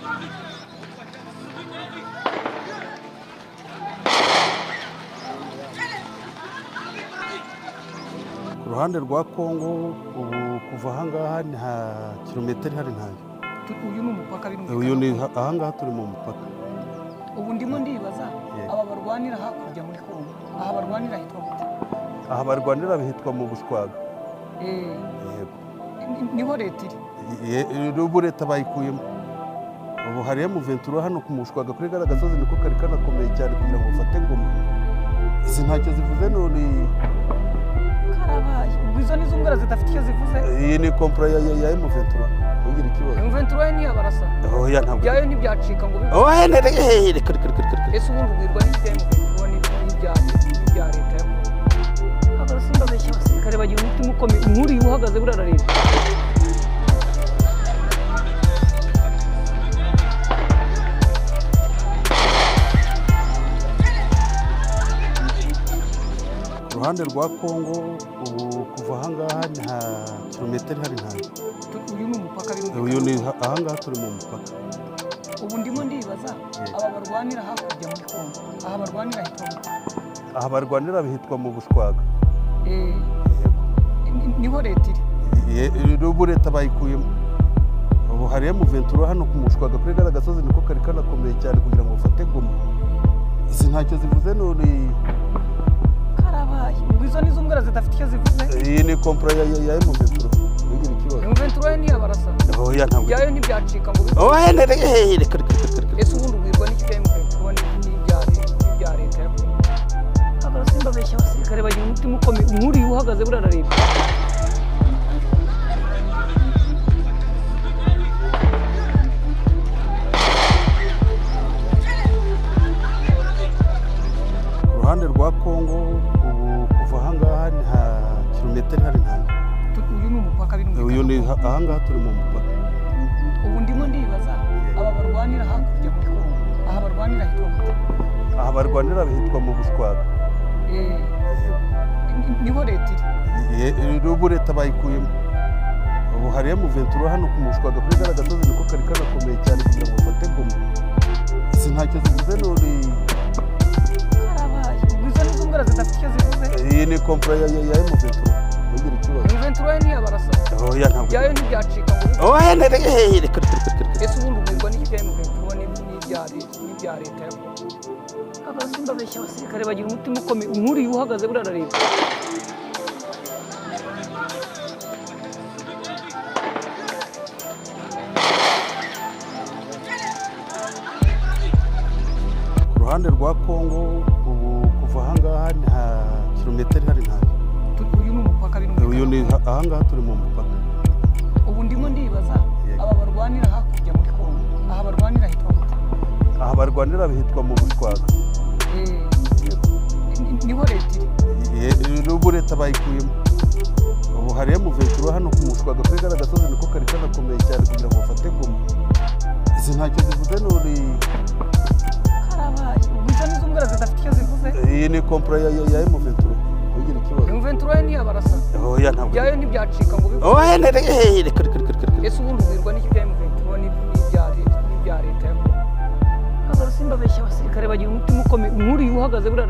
Ku ruhande rwa Kongo ubu kuva aha ngaha nta kilometero hari ntayo. Uyu ni umupaka Uyu ni aha ngaha turi mu mupaka. Ubu ndimo ndibaza aba barwanira hakurya muri Kongo. Aha barwanira hitwa gute? Aha barwanira hitwa mu Bushwaga. Yego. Niho leta iri? Ubu leta bayikuyemo. Ubu hariyo M23 hano ku Mushwaga kuri gara gasozi niko kari kanakomeye cyane kugira ngo ufate Goma. Izi ntacyo zivuze none karabaye. Ubwo izo nizo ngara zidafite icyo zivuze? Iyi ni kompra ya M23. Ugira ikibazo. M23 ni abarasa. Oya ntabwo. Byayo ntibyacika ngo bibe. Oya reka. Ese ubundi ubwirwa n'iki M23 n'ibya leta ya Kongo? Abarasa ndabeshya abasirikare bagira umutima ukomeye. Inkuru yuhagaze burara leta. Ruhande rwa Kongo ubu kuva aha ngaha nta kilometero hari ntayo. Uyu ni umupaka Uyu ni aha ngaha turi mu mupaka. Ubu ndimo ndibaza aba barwanira hakurya muri Kongo. Aha barwanira hitwa gute? Aha barwanira hitwa mu Bushwaga. Niho leta iri? Ubu leta bayikuyemo. Ubu hariyo M23 hano ku Mushwaga kuri gara gasozi niko kari kanakomeye cyane kugira ngo ufate Goma. Izi ntacyo zivuze none karabaye. Ubwo izo nizo ngara zidafite icyo zivuze? Iyi ni kompra ya M23. Ugira ikibazo. M23 ni abarasa. Oya ntabwo. Byayo ntibyacika ngo bibe. Oya reka. Ese ubundi ubwirwa n'iki M23 n'ibya leta ya Kongo? Abarasa ndabeshya abasirikare bagira umutima ukomeye. Inkuru yuhagaze burara leta. Ruhande rwa Kongo ubu kuva aha ngaha nta kilometero hari ntayo. Uyu ni umupaka Uyu ni aha ngaha turi mu mupaka. Ubu ndimo ndibaza aba barwanira hakurya muri Kongo. Aha barwanira hitwa gute? Aha barwanira hitwa mu Bushwaga. Niho leta iri? Ubu leta bayikuyemo. Ubu hariyo M23 hano ku Mushwaga kuri gara gasozi niko kari kanakomeye cyane kugira ngo ufate Goma. Izi ntacyo zivuze none karabaye. Ubwo izo nizo ngara zidafite icyo zivuze? Iyi ni kompra ya M23. Ugira ikibazo. M23 ni abarasa. Oya ntabwo. Byayo ntibyacika ngo bibe. Oya reka. Ese ubundi ubwirwa n'iki M23 n'ibya leta ya Kongo? Abarasa ndabeshya abasirikare bagira umutima ukomeye. Inkuru yuhagaze burara leta. Ku ruhande rwa Kongo ubu kuva aha ngaha nta kilometero hari ntayo. Uyu ni umupaka Uyu ni aha ngaha turi mu mupaka. Ubu ndimo ndibaza aba barwanira hakurya muri Kongo. Aha barwanira hitwa gute? Aha barwanira hitwa mu Bushwaga. Niho leta iri? Ubu leta bayikuyemo. Ubu hariyo M23 hano ku Mushwaga kuri gara gasozi niko kari kanakomeye cyane kugira ngo ufate Goma. Izi ntacyo zivuze none karabaye. Ubwo izo nizo ngara zidafite icyo zivuze? Iyi ni kompra ya M23. Ugira ikibazo. M23 ni abarasa. Oya ntabwo. Byayo ntibyacika ngo bibe. Oya reka. Ese ubundi ubwirwa n'iki M23 n'ibya leta ya Kongo? Abarasa ndabeshya abasirikare bagira umutima ukomeye. Inkuru yuhagaze burara